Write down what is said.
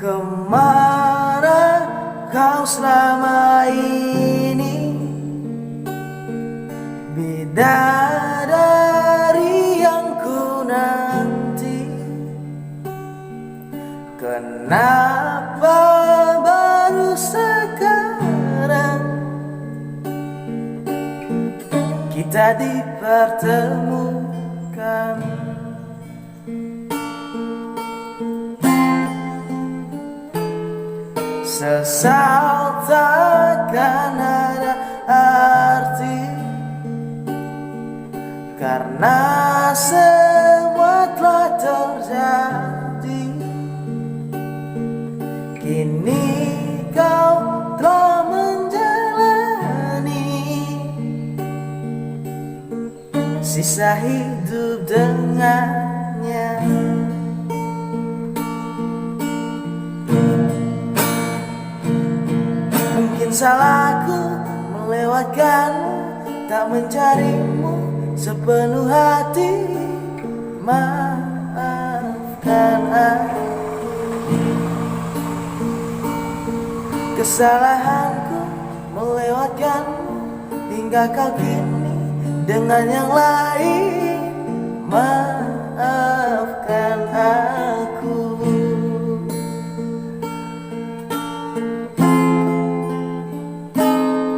Kemana kau selama ini, bidadari yang ku nanti? Kenapa baru sekarang kita dipertemukan? Sesal takkan ada arti, karena semua telah terjadi. Kini kau telah menjalani sisa hidup dengannya. Mungkin salahku melewatkanmu, tak mencarimu sepenuh hati. Maafkan aku. Kesalahanku melewatkanmu hingga kau kini dengan yang lain.